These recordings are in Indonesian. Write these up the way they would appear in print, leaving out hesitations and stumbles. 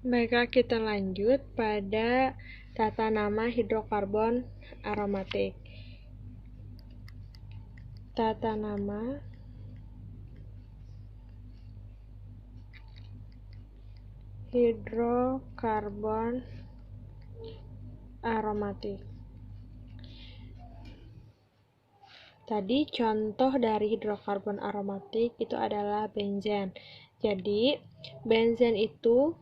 Baiklah, kita lanjut pada tata nama hidrokarbon aromatik. Tata nama hidrokarbon aromatik. Tadi contoh dari hidrokarbon aromatik itu adalah benzen. Jadi benzen itu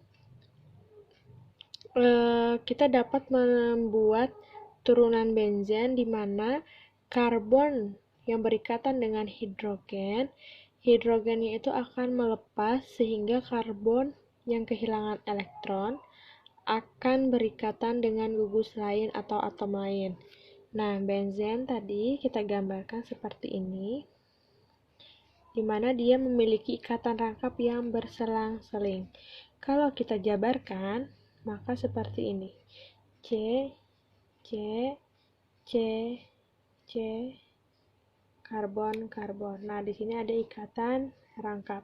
kita dapat membuat turunan benzen di mana karbon yang berikatan dengan hidrogennya itu akan melepas sehingga karbon yang kehilangan elektron akan berikatan dengan gugus lain atau atom lain. Nah, benzen tadi kita gambarkan seperti ini, di mana dia memiliki ikatan rangkap yang berselang-seling. Kalau kita jabarkan, maka seperti ini. C, C, C, C, karbon. Nah, di sini ada ikatan rangkap,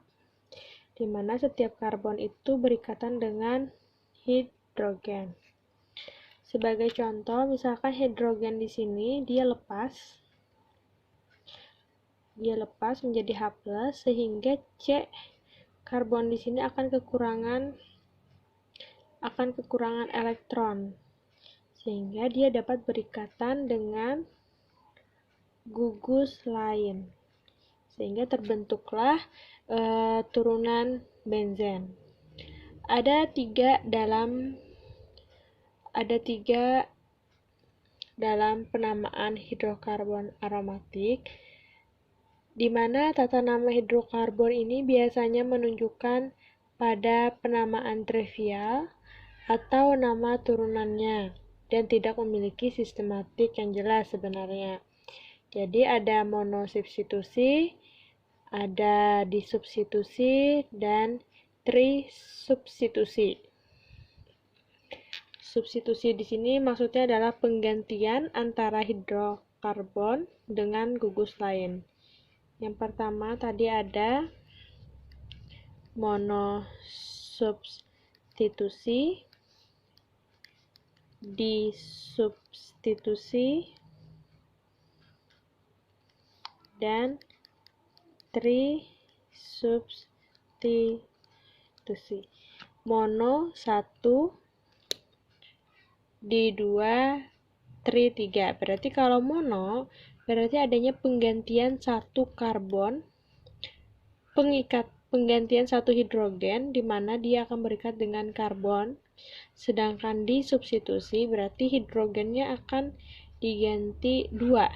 di mana setiap karbon itu berikatan dengan hidrogen. Sebagai contoh, misalkan hidrogen di sini dia lepas menjadi H+, sehingga C karbon di sini akan kekurangan elektron, sehingga dia dapat berikatan dengan gugus lain, sehingga terbentuklah turunan benzen. Ada tiga dalam penamaan hidrokarbon aromatik, di mana tata nama hidrokarbon ini biasanya menunjukkan pada penamaan trivial atau nama turunannya dan tidak memiliki sistematik yang jelas sebenarnya. Jadi ada monosubstitusi, ada disubstitusi, dan trisubstitusi. Substitusi di sini maksudnya adalah penggantian antara hidrokarbon dengan gugus lain. Yang pertama tadi ada monosubstitusi, disubstitusi, dan trisubstitusi. Mono 1, di 2, tri 3. Berarti kalau mono berarti adanya penggantian satu karbon, penggantian satu hidrogen di mana dia akan berikat dengan karbon. Sedangkan disubstitusi berarti hidrogennya akan diganti 2.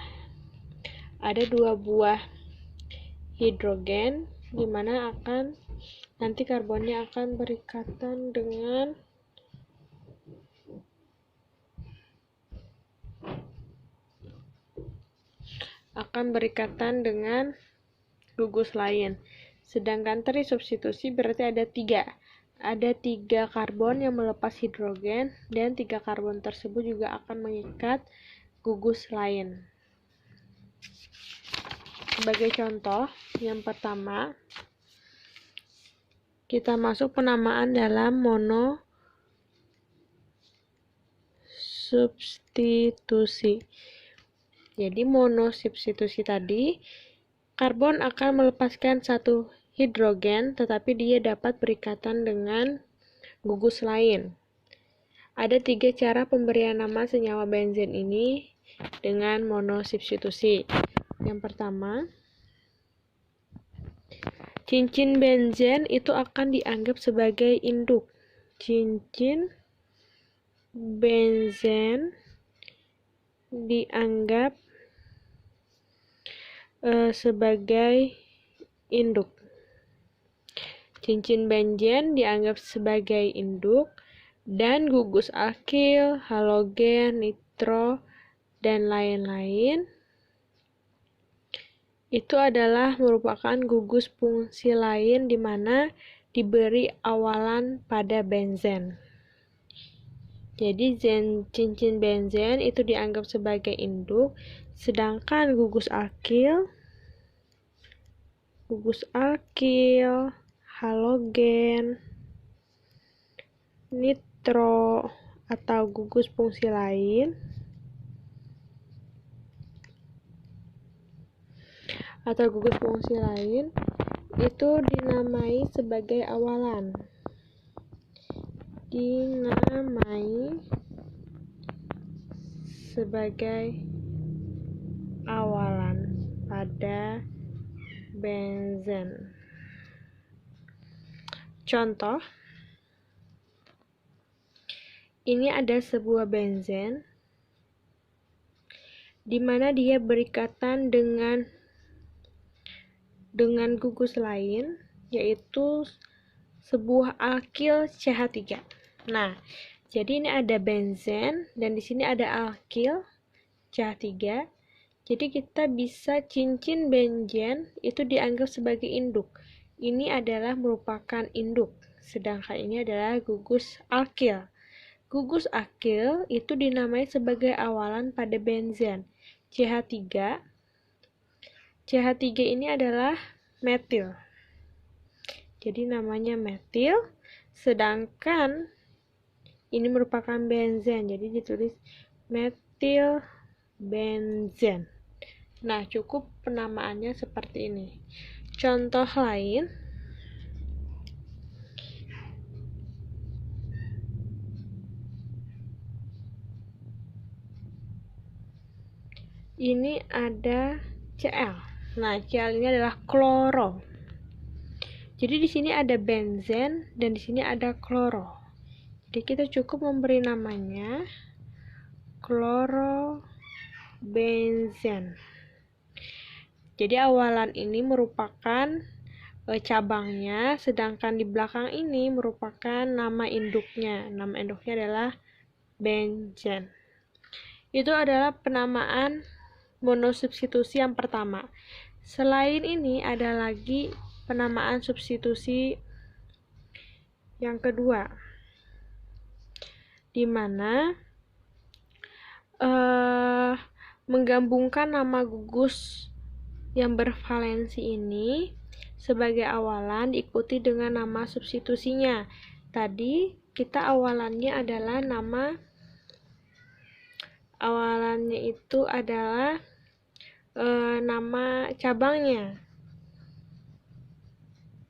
Ada 2 buah hidrogen di mana nanti karbonnya akan berikatan dengan gugus lain. Sedangkan trisubstitusi berarti ada 3 karbon yang melepas hidrogen, dan 3 karbon tersebut juga akan mengikat gugus lain. Sebagai contoh, yang pertama kita masuk penamaan dalam monosubstitusi. Jadi monosubstitusi tadi karbon akan melepaskan satu hidrogen, tetapi dia dapat berikatan dengan gugus lain. Ada 3 cara pemberian nama senyawa benzen ini dengan monosubstitusi. Yang pertama, cincin benzen itu akan dianggap sebagai induk. Cincin benzen dianggap sebagai induk. Cincin benzen dianggap sebagai induk, dan gugus alkil, halogen, nitro, dan lain-lain itu adalah merupakan gugus fungsi lain di mana diberi awalan pada benzen. Jadi cincin benzen itu dianggap sebagai induk, sedangkan gugus alkil, halogen, nitro atau gugus fungsi lain itu dinamai sebagai awalan. Pada benzen. Contoh, ini ada sebuah benzen di mana dia berikatan dengan gugus lain, yaitu sebuah alkil CH3. Nah, jadi ini ada benzen dan di sini ada alkil CH3. Jadi kita bisa cincin benzen itu dianggap sebagai induk. Ini adalah merupakan induk, sedangkan ini adalah gugus alkil. Gugus alkil itu dinamai sebagai awalan pada benzen. CH3 ini adalah metil. Jadi namanya metil, sedangkan ini merupakan benzen. Jadi ditulis metil benzen. Nah, cukup penamaannya seperti ini. Contoh lain, ini ada Cl. Nah, Cl ini adalah kloro. Jadi di sini ada benzen dan di sini ada kloro. Jadi kita cukup memberi namanya klorobenzen. Jadi awalan ini merupakan cabangnya, sedangkan di belakang ini merupakan nama induknya. Nama induknya adalah benzen. Itu adalah penamaan monosubstitusi yang pertama. Selain ini ada lagi penamaan substitusi yang kedua, di mana menggabungkan nama gugus yang bervalensi ini sebagai awalan diikuti dengan nama substitusinya. Tadi kita awalannya itu adalah nama cabangnya,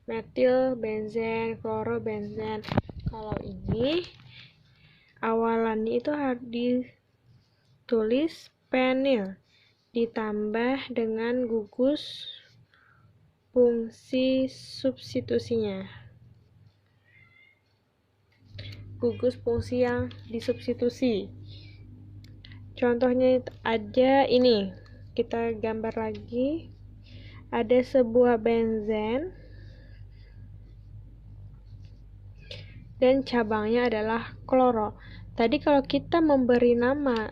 metil benzen, klorobenzen. Kalau ini awalannya itu harus ditulis penil ditambah dengan gugus fungsi substitusinya, gugus fungsi yang disubstitusi. Contohnya aja ini, kita gambar lagi. Ada sebuah benzen dan cabangnya adalah kloro. Tadi kalau kita memberi nama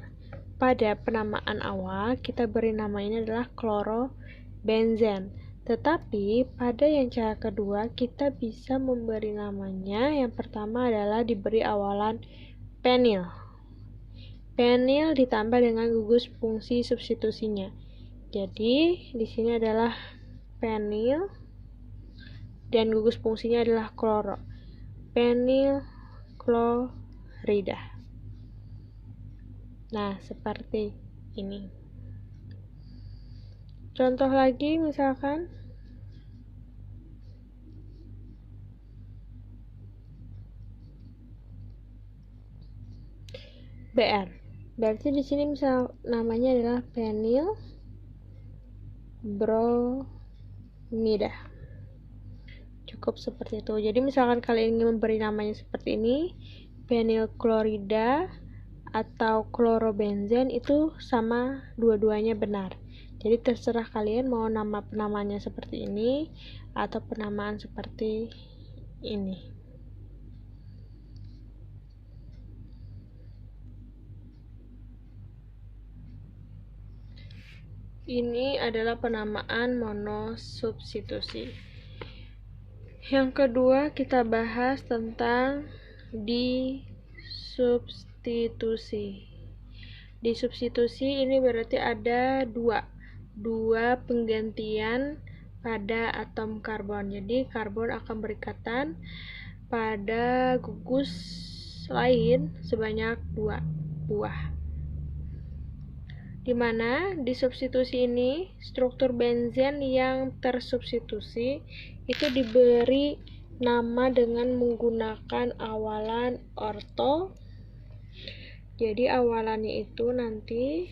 pada penamaan awal, kita beri nama ini adalah klorobenzen. Tetapi pada yang cara kedua, kita bisa memberi namanya. Yang pertama adalah diberi awalan penil. Penil ditambah dengan gugus fungsi substitusinya. Jadi di sini adalah penil dan gugus fungsinya adalah kloro. Penil klorida. Nah, seperti ini. Contoh lagi misalkan Br. Berarti di sini misal namanya adalah penil bromida. Cukup seperti itu. Jadi misalkan kalian ingin memberi namanya seperti ini, penil klorida atau klorobenzen, itu sama, dua-duanya benar. Jadi terserah kalian mau namanya seperti ini atau penamaan seperti ini. Ini adalah penamaan monosubstitusi. Yang kedua, kita bahas tentang disubstitusi. Disubstitusi ini berarti ada dua penggantian pada atom karbon. Jadi karbon akan berikatan pada gugus lain sebanyak 2 buah. Dimana di substitusi ini struktur benzen yang tersubstitusi itu diberi nama dengan menggunakan awalan orto. Jadi awalannya itu nanti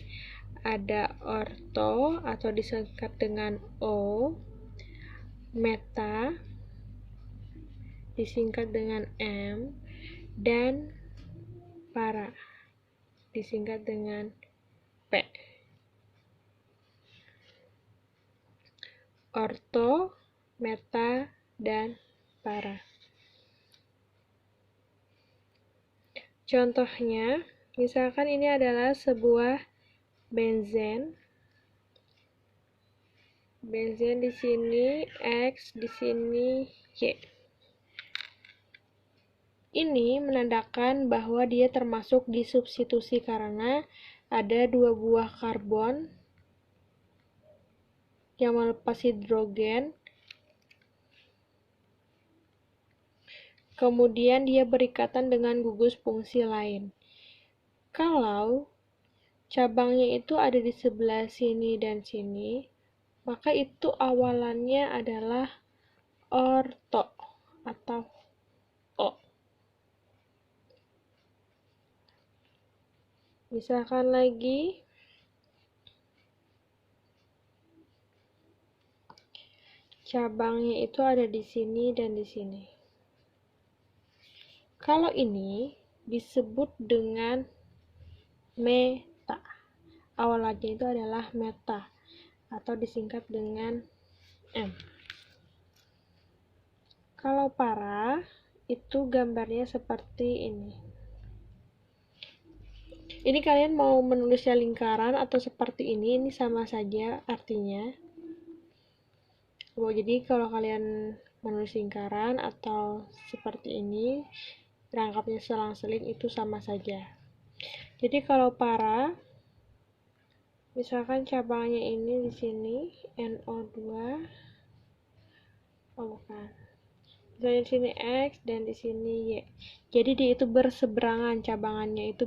ada orto atau disingkat dengan O, meta disingkat dengan M, dan para disingkat dengan P. Orto, meta, dan para. Contohnya, misalkan ini adalah sebuah benzen. Benzen di sini X, di sini Y. Ini menandakan bahwa dia termasuk disubstitusi karena ada 2 buah karbon yang melepas hidrogen. Kemudian dia berikatan dengan gugus fungsi lain. Kalau cabangnya itu ada di sebelah sini dan sini, maka itu awalannya adalah orto atau O. Misalkan lagi, cabangnya itu ada di sini dan di sini. Kalau ini disebut dengan meta. Awalannya itu adalah meta atau disingkat dengan M. Kalau para, itu gambarnya seperti ini. Ini kalian mau menulisnya lingkaran atau seperti ini sama saja artinya. Jadi kalau kalian menulis lingkaran atau seperti ini, rangkapnya selang-seling itu sama saja. Jadi kalau para, misalkan cabangnya ini di sini NO2, misalnya di sini X dan di sini Y. Jadi dia itu berseberangan, cabangannya itu